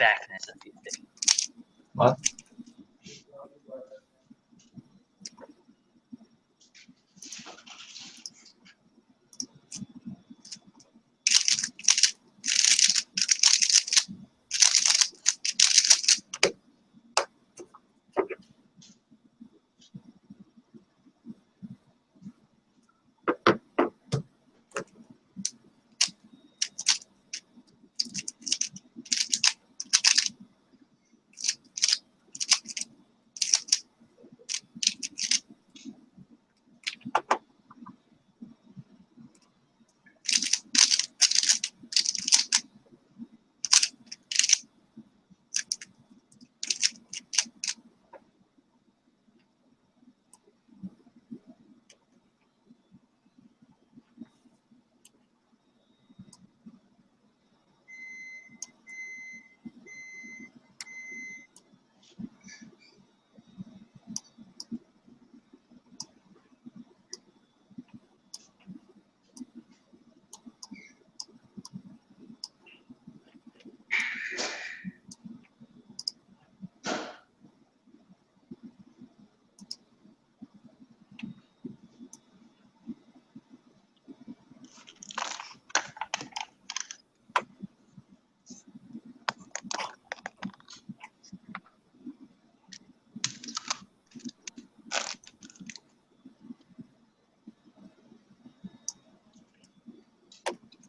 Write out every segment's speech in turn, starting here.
backness of these things. What?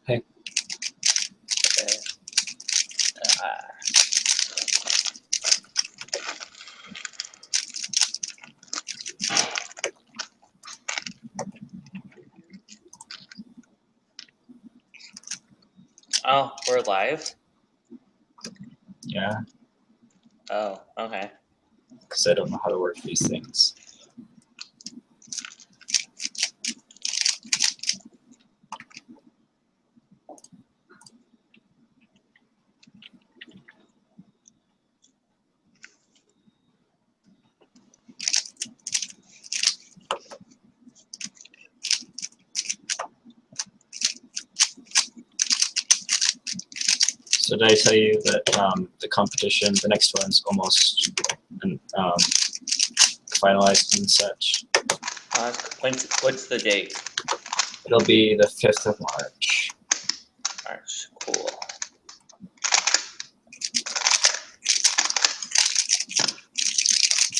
Hey. Okay. Oh, we're live? Yeah, Oh, okay. because I don't know how to work these things. So did I tell you that the competition, the next one's almost finalized and such? What's the date? It'll be the 5th of March. March. Cool.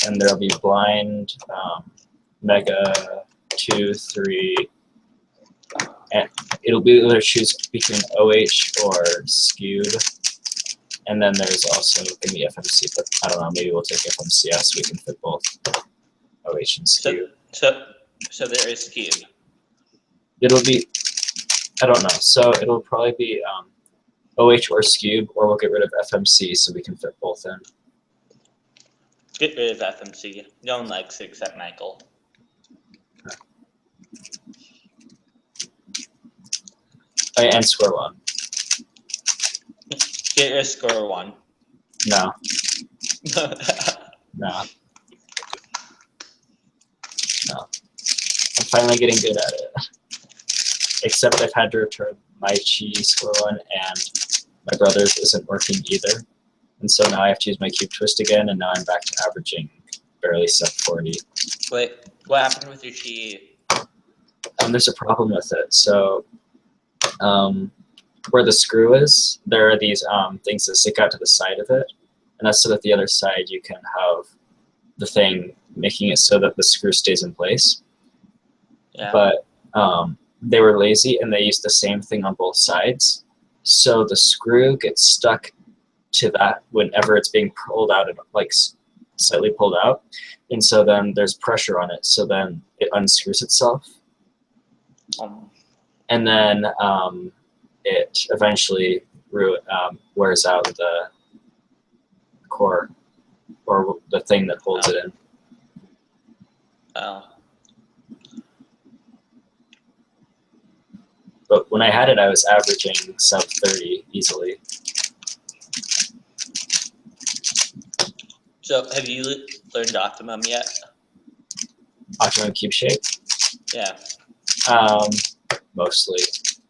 And there'll be blind, mega, 2, 3, and it'll be either choose between OH or Skewed. And then there's also going to be FMC, but I don't know, maybe we'll take FMCS so we can fit both OH and Skewed. So there is Skewed. It'll be, I don't know, so it'll probably be OH or Skewed, or we'll get rid of FMC so we can fit both in. Get rid of FMC. No one likes it except Michael. Oh, yeah, and square one. Get rid of score one. No. No. No. I'm finally getting good at it. Except I've had to return my chi square one, and my brother's isn't working either. And so now I have to use my cube twist again, and now I'm back to averaging barely sub 40. Wait, what happened with your chi? There's a problem with it. So where the screw is, there are these things that stick out to the side of it. And that's so that the other side you can have the thing making it so that the screw stays in place. Yeah. But they were lazy and they used the same thing on both sides. So the screw gets stuck to that whenever it's being pulled out, and like slightly pulled out. And so then there's pressure on it. So then it unscrews itself. And then it eventually wears out the core, or the thing that holds it in. Oh. But when I had it, I was averaging sub 30 easily. So have you learned Optimum yet? Optimum cube shape? Yeah. Mostly.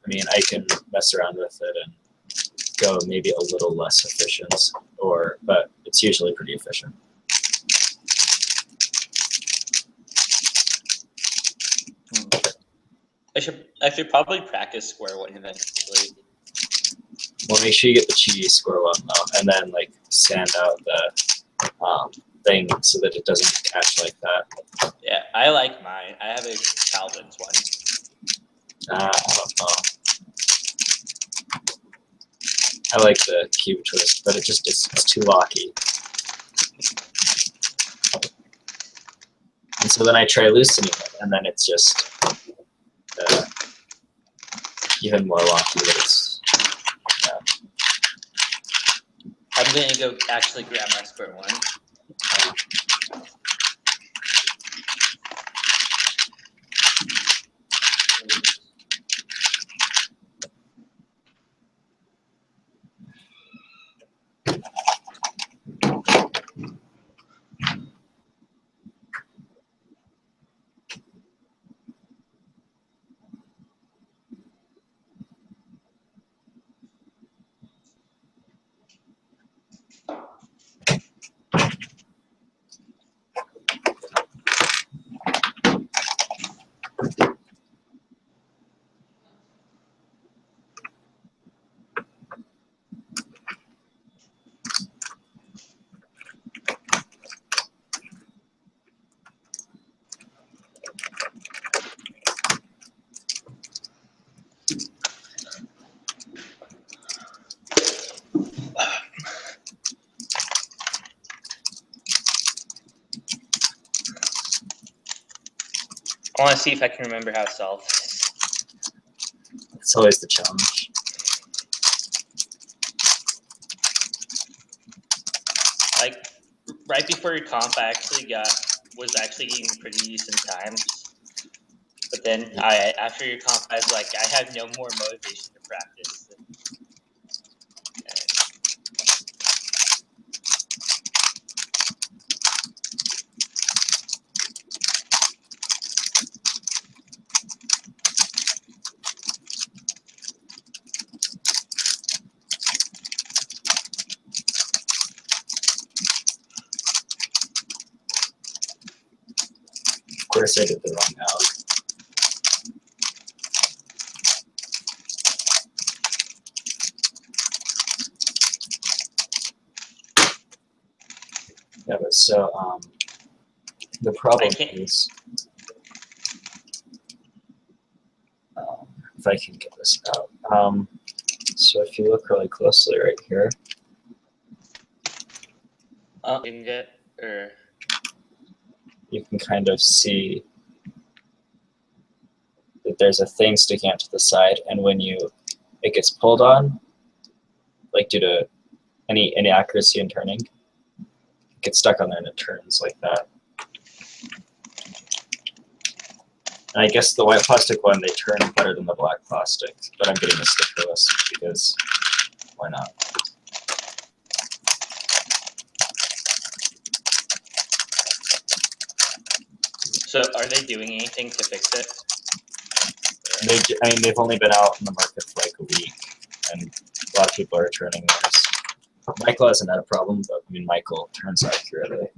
I mean, I can mess around with it and go maybe a little less efficient, but it's usually pretty efficient. I should probably practice square one eventually. Well, make sure you get the cheaty square one though, and then like sand out the thing so that it doesn't catch like that. Yeah, I like mine. I have a Calvin's one. I don't know. I like the cube twist, but it's too locky. And so then I try loosening it, and then it's just even more locky. But it's I'm gonna go actually grab my square one. I want to see if I can remember how to solve this. It's always the challenge. Like right before your comp, I actually was actually getting pretty decent times. But then after your comp, I was like, I have no more motivation to practice. Of course, I did the wrong alg. Yeah, but so the problem is, if I can get this out. So if you look really closely right here, you can kind of see that there's a thing sticking out to the side, and when it gets pulled on, like due to any inaccuracy in turning, it gets stuck on there and it turns like that. And I guess the white plastic one, they turn better than the black plastic, but I'm getting the stickerless because why not? So are they doing anything to fix it? They've only been out in the market for like a week, and a lot of people are returning theirs. Michael hasn't had a problem, but I mean, Michael turns accurately.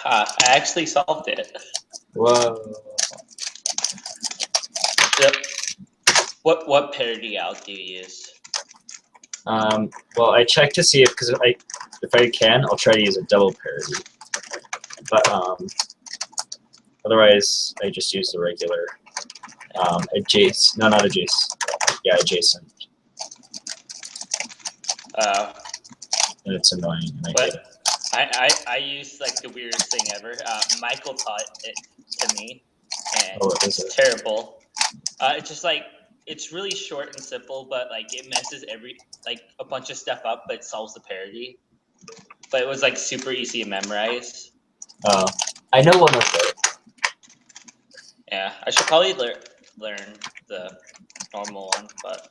I actually solved it. Whoa. Yep. What parity alg do you use? Well, I check to see because if I can, I'll try to use a double parity. But otherwise, I just use the regular adjacent. No, not adjacent. Yeah, adjacent. And it's annoying. And I hate it. I use like the weirdest thing ever. Michael taught it to me, and it's terrible. It's just like it's really short and simple, but like it messes a bunch of stuff up, but it solves the parity. But it was like super easy to memorize. I know one of those. Yeah, I should probably learn the normal one, but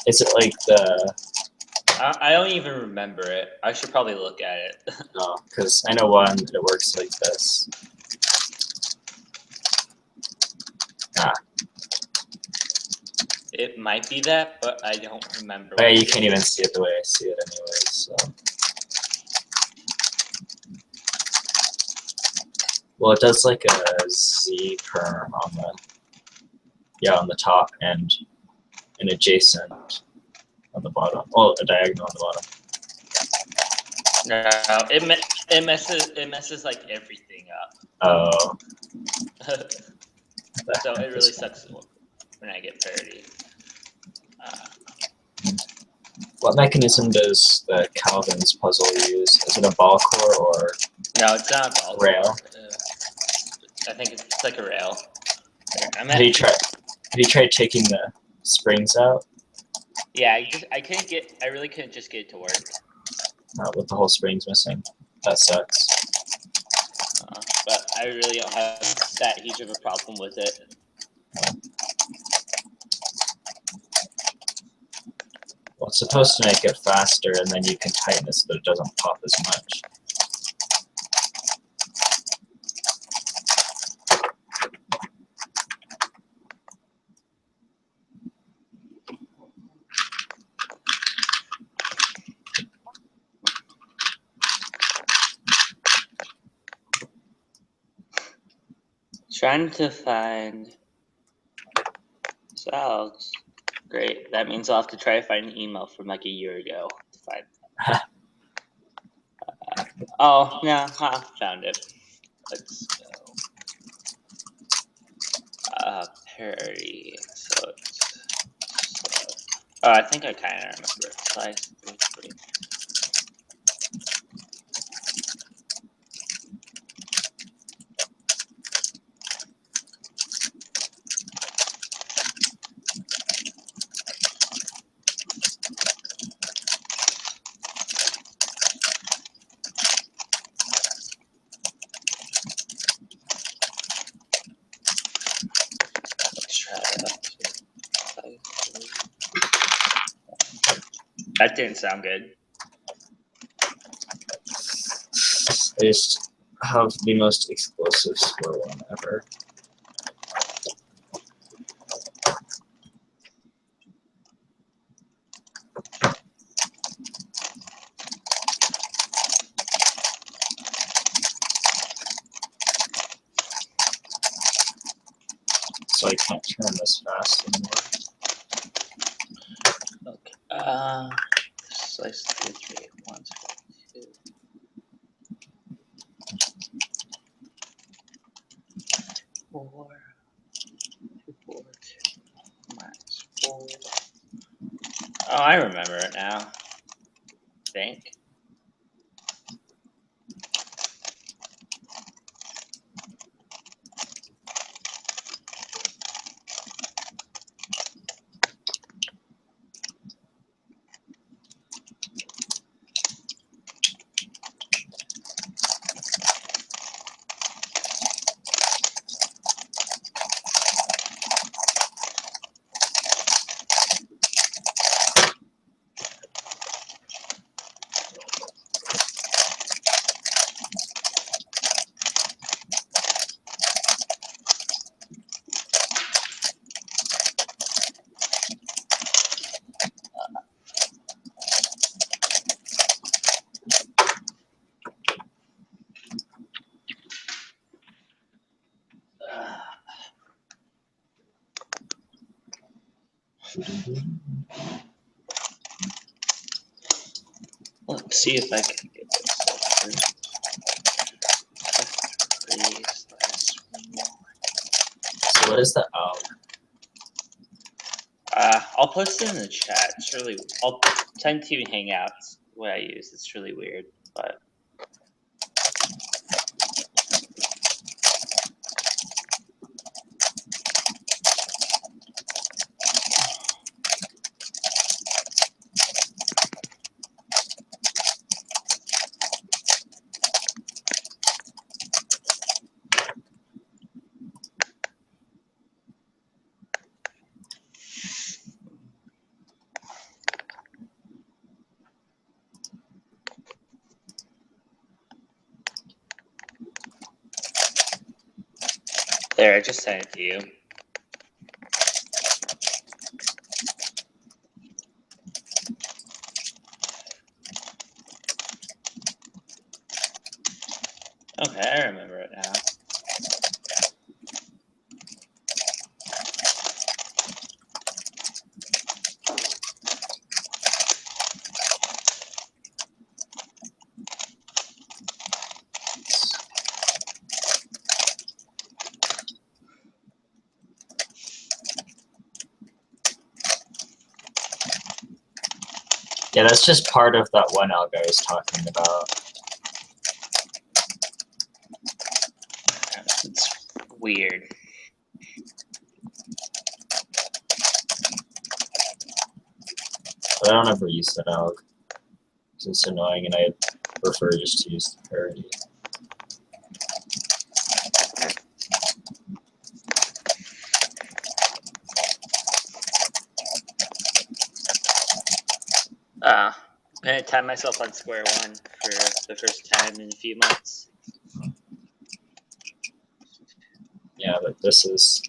is it like the I don't even remember it. I should probably look at it. No, because I know one that works like this. Ah. It might be that, but I don't remember. Oh, yeah, you can't even see it the way I see it anyway, so. Well, it does like a Z perm on the top and an adjacent on the bottom. Oh, a diagonal on the bottom. No, it messes like everything up. Oh. So it really sucks when I get parity. What mechanism does the Calvin's puzzle use? Is it a ball core or? No, it's not a ball rail. Core. I think it's like a rail. Have you tried taking the springs out? Yeah, I really couldn't just get it to work. With the whole springs missing. That sucks. But I really don't have that huge of a problem with it. Well, it's supposed to make it faster, and then you can tighten it so that it doesn't pop as much. Trying to find Alex. Great. That means I'll have to try to find an email from like a year ago to find. Oh no, found it. Let's go. Parody. So I think I kind of remember it. Slice 3. That didn't sound good. I just have the most explosive score one ever. So I can't turn this fast anymore. Okay. Slice 3. 1, 2. 4. 4. 2. Minus 4. Oh, I remember it now. I think. Let's see if I can get this. So what is the I'll post it in the chat. It's really. I'll send to Hangouts what I use. It's really weird, but. There, I just sent it to you. Okay, I remember it now. Yeah, that's just part of that one algo I was talking about. It's weird. But I don't ever use that alg. Because it's annoying and I prefer just to use the parity. I'm gonna time myself on square one for the first time in a few months. Yeah, but this is...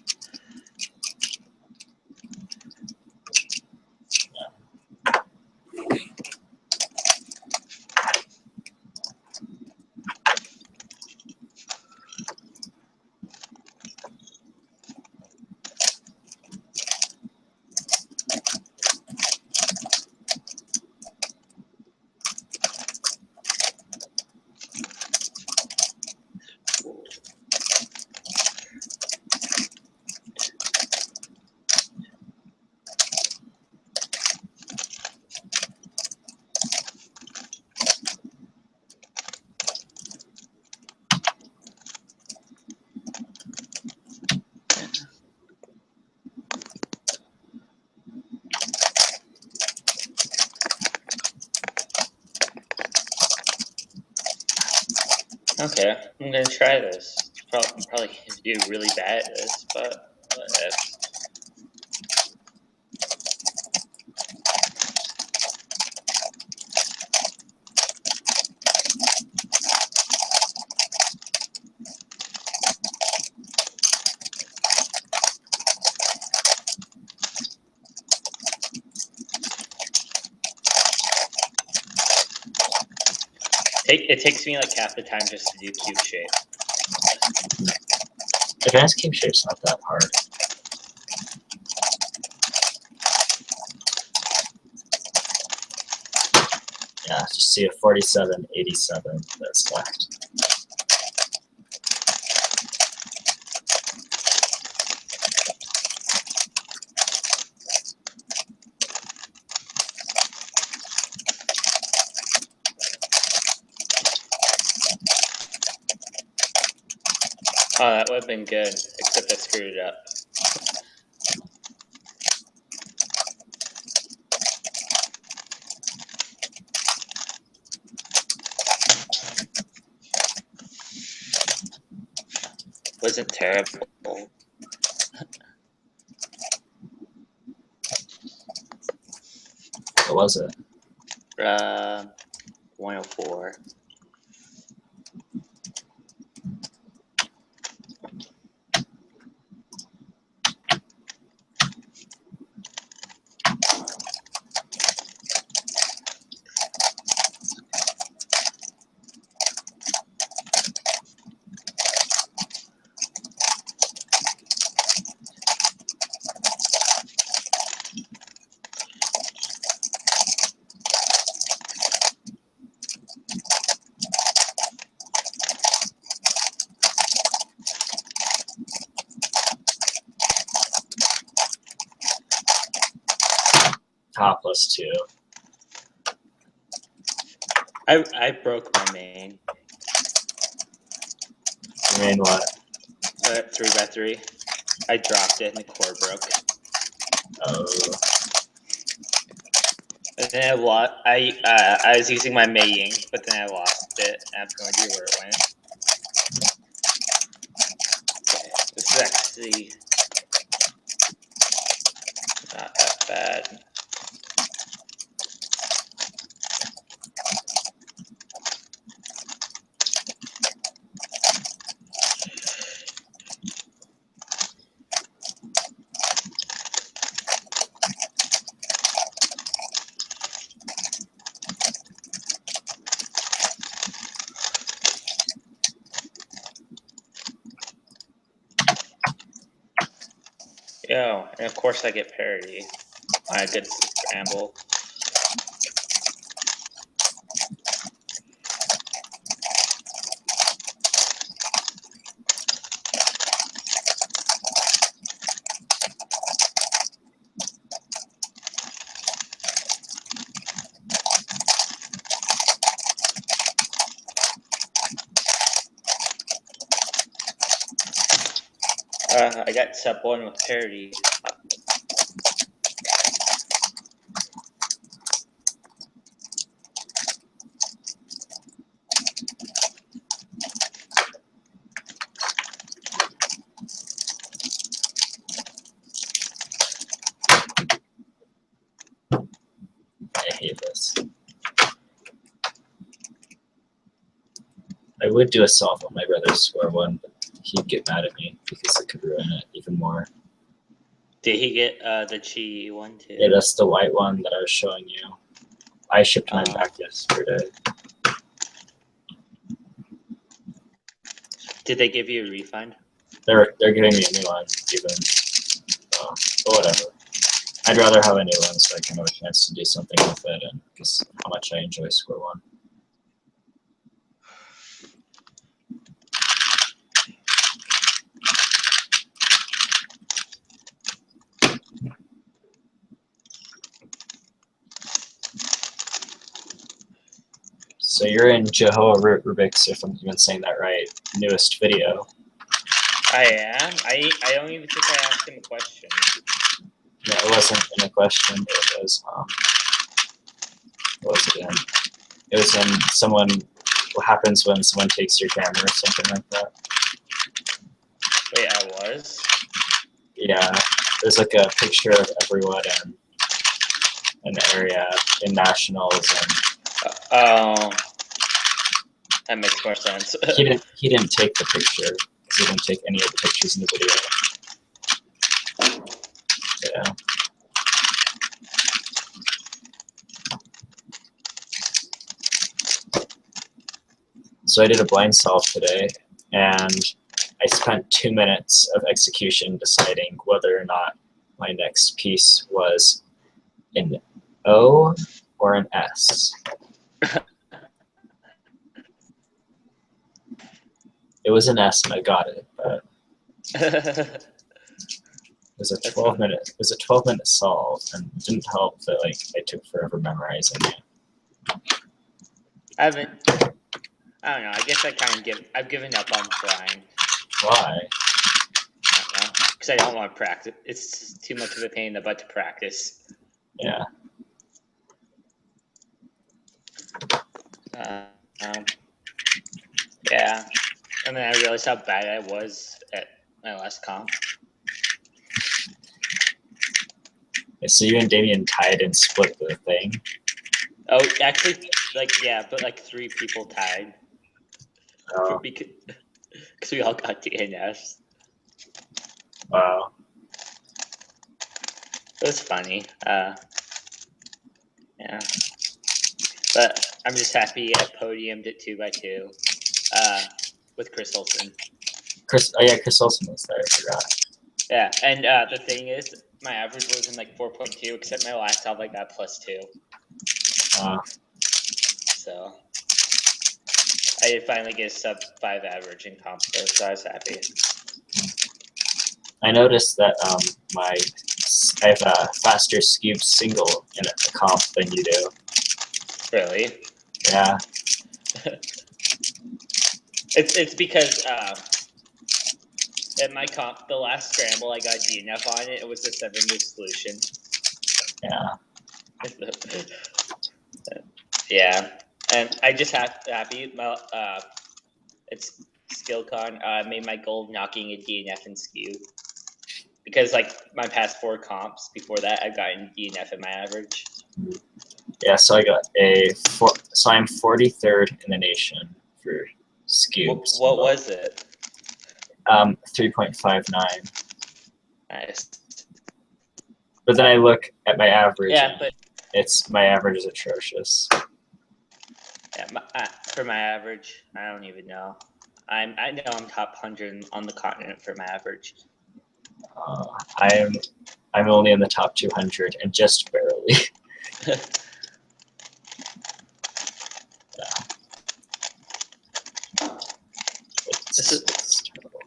Okay, I'm gonna try this. Probably gonna do really bad at this, but whatever. It takes me like half the time just to do cube shape. Advanced cube shape's not that hard. Yeah, just see a 47, 87 that's left. Oh, that would have been good, except I screwed it up. Wasn't terrible. What was it? 104. Topless too. I broke my main. I mean, what? 3x3. I dropped it and the core broke. Oh. And then I was using my Mei Ying, but then I lost it. I have no idea where it went. Okay, this is actually not that bad. Oh, and of course I get parity on a good scramble. I got step 1 with parity. I hate this. I would do a solve on my brother's score 1, but he'd get mad at me because it could ruin it even more. Did he get the chi one too? Yeah, that's the white one that I was showing you. I shipped mine back yesterday. Did they give you a refund? They're giving me a new one, even. But whatever. I'd rather have a new one so I can have a chance to do something with it, and because how much I enjoy score 1. So you're in Jehovah Rubik's, if I'm even saying that right, newest video. I am? I don't even think I asked him a question. No, it wasn't in a question, it was, what was it in? It was in someone, what happens when someone takes your camera or something like that. Wait, I was? Yeah, there's like a picture of everyone in an area in nationals, and Oh, that makes more sense. he didn't take the picture because he didn't take any of the pictures in the video. Yeah. So I did a blind solve today, and I spent 2 minutes of execution deciding whether or not my next piece was an O or an S. It was an S, and I got it, but it was a 12-minute solve, and it didn't help that I took forever memorizing it. I don't know. I guess I've given up on trying. Why? I don't know. Because I don't want to practice. It's too much of a pain in the butt to practice. Yeah. Yeah. And then I realized how bad I was at my last comp. So you and Damien tied and split the thing? Oh, actually, yeah, but 3 people tied. Oh. Because we all got DNFs. Wow. It was funny. Yeah. But I'm just happy I podiumed at 2x2 with Chris Olsen. Chris Olsen was there, I forgot. Yeah, and the thing is, my average was in 4.2, except my last solve I got +2. So I did finally get a sub-5 average in comp, so I was happy. I noticed that I have a faster skewed single in a comp than you do. Really? Yeah. It's because at my comp, the last scramble I got DNF on it was a 7-move solution. Yeah. Yeah, and I just happy. It's SkillCon. I made my goal of knocking a DNF and skew because my past 4 comps before that, I've gotten DNF in my average. Yeah, so I got so I'm 43rd in the nation for skew. What was it? 3.59. Nice. But then I look at my average. Yeah, but my average is atrocious. Yeah, for my average, I don't even know. I know I'm top 100 on the continent for my average. I'm only in the top 200 and just barely. It's terrible.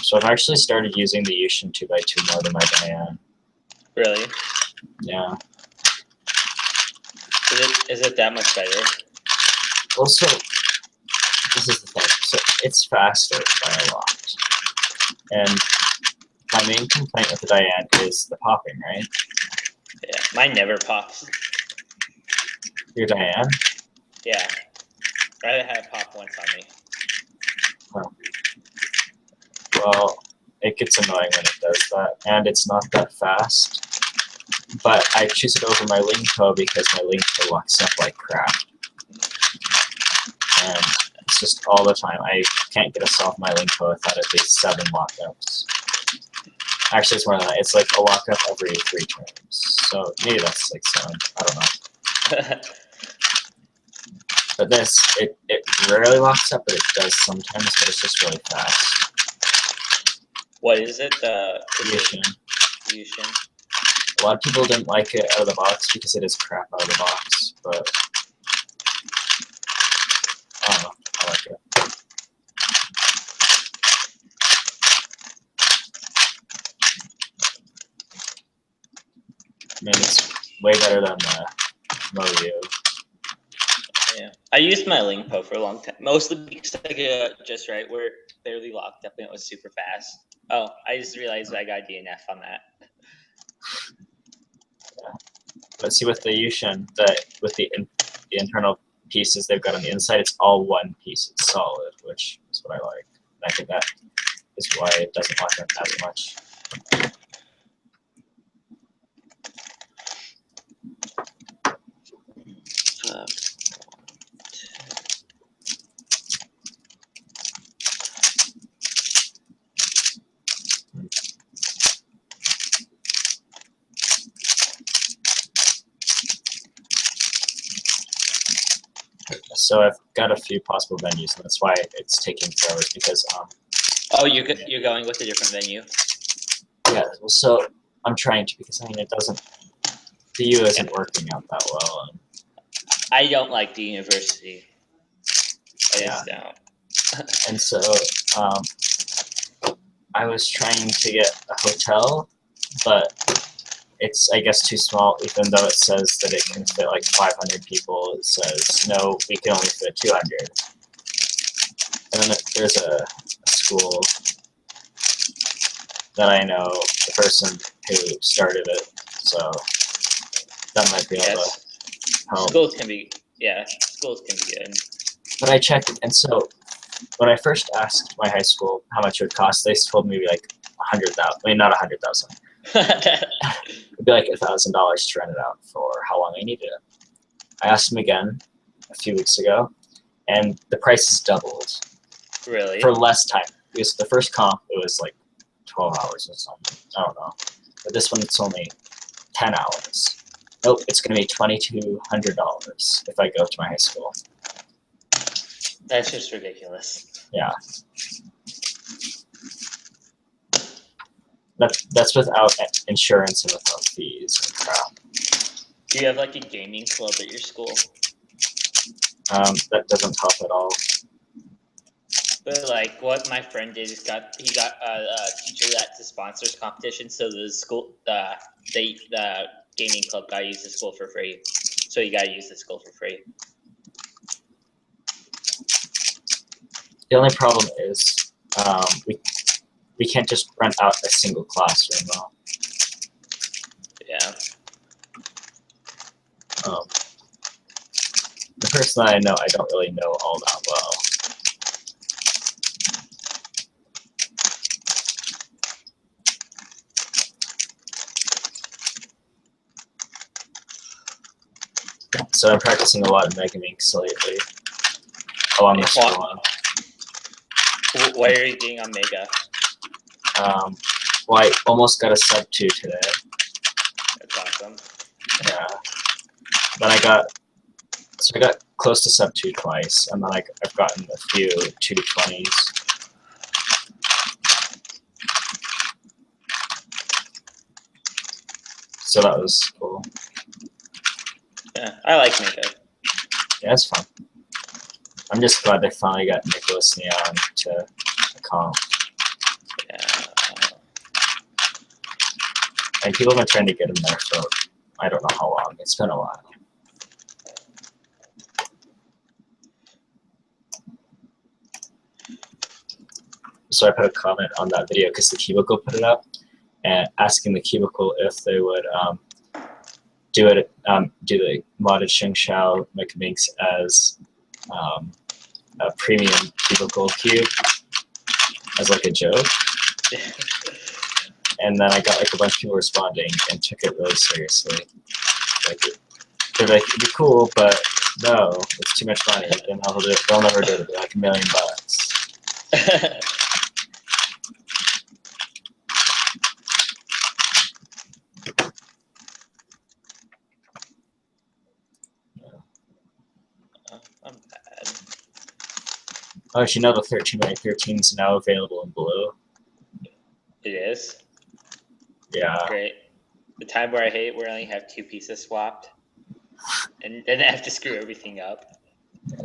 So I've actually started using the Yushin 2x2 more than my Diane. Really? Yeah. Is it that much better? Also, this is the thing. So it's faster by a lot. And my main complaint with the Diane is the popping, right? Yeah, mine never pops. Your Diane? Yeah. I had it pop once on me. Oh. Well, it gets annoying when it does that, and it's not that fast. But I choose it over my Lingpo because my Lingpo locks up like crap. And it's just all the time. I can't get us off my Lingpo without at least 7 lockups. Actually, it's more than that. It's like a lockup every 3 turns. So maybe that's like 7. I don't know. But this, it rarely locks up, but it does sometimes, but it's just really fast. What is it? Yushin. Yushin. A lot of people didn't like it out of the box because it is crap out of the box, but I don't know, I like it. I mean, it's way better than the Moyu. Yeah, I used my Lingpo for a long time, mostly because I got just right where it barely locked up and it was super fast. Oh, I just realized I got DNF on that. Yeah. But see, with the Yushin, with the internal pieces they've got on the inside, it's all one piece. It's solid, which is what I like. And I think that is why it doesn't lock up as much. So I've got a few possible venues, and that's why it's taking forever. Because oh, you're going with a different venue. Yeah. Well, so I'm trying to, because I mean it doesn't. The U isn't working out that well. I don't like the university. I just don't. And so I was trying to get a hotel, but it's, I guess, too small, even though it says that it can fit like 500 people. It says, no, we can only fit 200. And then there's a school that I know, the person who started it, so that might be able to help. Schools can be good. But I checked it, and so when I first asked my high school how much it would cost, they told me like 100,000. I mean, not 100,000. It'd be like $1,000 to rent it out for how long I needed it. I asked them again a few weeks ago, and the price has doubled. Really? For less time. Because the first comp, it was like 12 hours or something. I don't know. But this one, it's only 10 hours. Nope, it's going to be $2,200 if I go to my high school. That's just ridiculous. Yeah. That's without insurance and without fees and crap. Do you have like a gaming club at your school? That doesn't help at all. But like what my friend did is he got a teacher that's a sponsors competition, so the school the gaming club got to use the school for free. So you got to use the school for free. The only problem is we can't just rent out a single classroom though. Yeah. The person that I know, I don't really know all that well. So I'm practicing a lot of Megaminx lately, along the school line. Why are you getting on Mega? Well, I almost got a sub 2 today. Yeah. Then I got close to sub 2 twice, and then I've gotten a few 220s. So that was cool. Yeah, I like Mako. Yeah, it's fun. I'm just glad they finally got Nicholas Neon to comp. Yeah. And people have been trying to get him there for I don't know how long. It's been a while. So I put a comment on that video because the Cubicle put it up, and asking the Cubicle if they would do the modded Shengshao McMinx as a premium Cubicle cube as like a joke. And then I got like a bunch of people responding and took it really seriously. Like, they're like, it'd be cool, but no, it's too much money, and they'll never do it. It'll be like $1 million. I'm bad. Oh, you know the 13x13 is now available in blue? It is? Yeah. Great. The time where I hate where I only have 2 pieces swapped. And then I have to screw everything up. Yeah.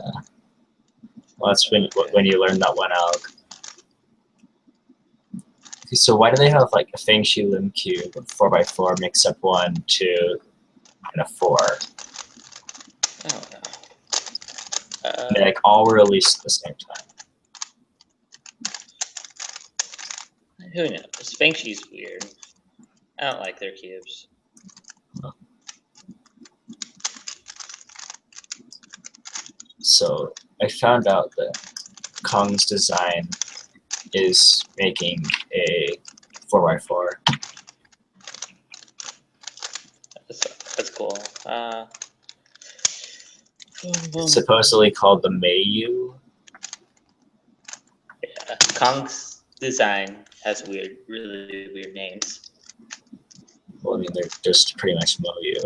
Well, that's when you learn that one out. Okay, so why do they have like a Fengshi Lim cube, 4x4, mix up 1, 2, and a 4? I don't know. They like all were released at the same time. Who knows? Fengshi's weird. I don't like their cubes. So I found out that Kong's Design is making a 4x4. That's cool. It's supposedly called the Mayu. Yeah, Kong's Design has really weird names. Well, I mean, they're just pretty much Moyu.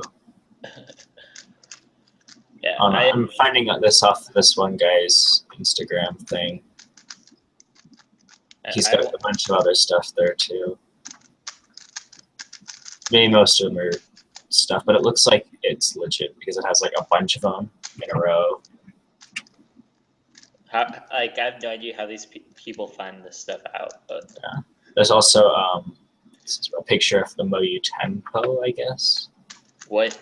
Yeah, I'm finding out this off this one guy's Instagram thing. He's got a bunch of other stuff there too. Maybe most of them are stuff, but it looks like it's legit because it has like a bunch of them in a row. I have no idea how these people find this stuff out, but yeah. There's also a picture of the Moyu Tempo, I guess. What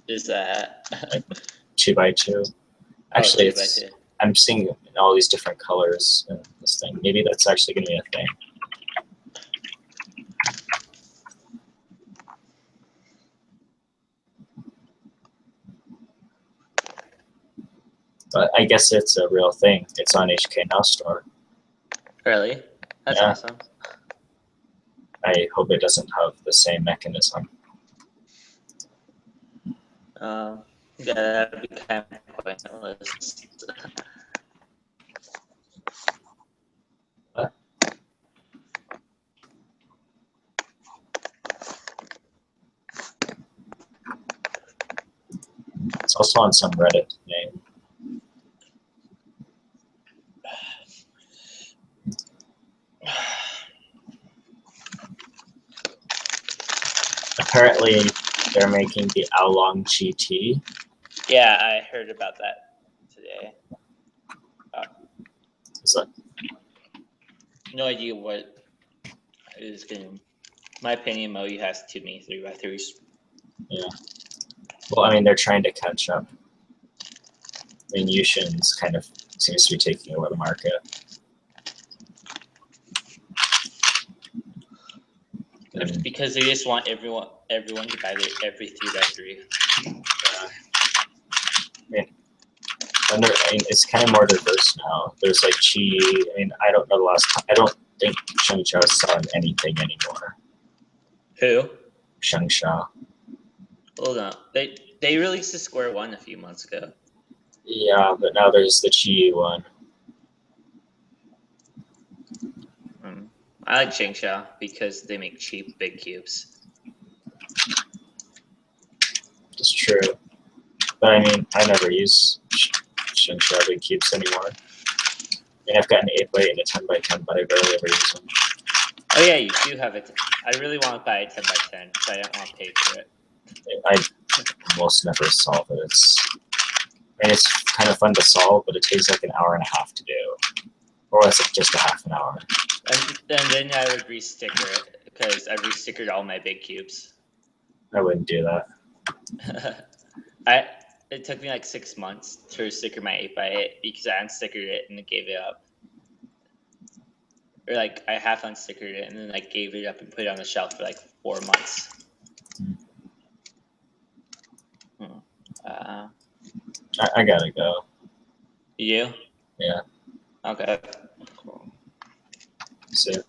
is that? Like 2x2. Actually, I'm seeing all these different colors in this thing. Maybe that's actually going to be a thing. But I guess it's a real thing. It's on HK Now Store. Really? That's awesome. I hope it doesn't have the same mechanism. Yeah, that'd be kind of pointless. What? It's also on some Reddit name. Apparently, they're making the Aolong GT. Yeah, I heard about that today. Is that? No idea what is going to. My opinion, Moyu has too many 3x3s. Yeah. Well, I mean, they're trying to catch up. I mean, Yushin's kind of seems to be taking over the market. Because they just want everyone to buy every 3x3. I mean, it's kind of more diverse now. There's like Chi. I mean, I don't know the last time. I don't think Shengshao is selling anything anymore. Who? Shengshao. Hold on. They released the Square One a few months ago. Yeah, but now there's the Chi one. I like Shengshao because they make cheap big cubes. true. But I mean, I never use Shinshou big cubes anymore. And I've got an 8x8 and a 10x10, but I barely ever use them. Oh yeah, you do have it. I really want to buy a 10x10, but I don't want to pay for it. I almost never solve it. It's kind of fun to solve, but it takes like an hour and a half to do. Or it's like just a half an hour. And then I would re-sticker it, because I re-stickered all my big cubes. I wouldn't do that. It took me like 6 months to sticker my 8x8 because I unstickered it and gave it up. Or like I half unstickered it and then I gave it up and put it on the shelf for like 4 months. I gotta go. You? Yeah. Okay. Cool. See ya.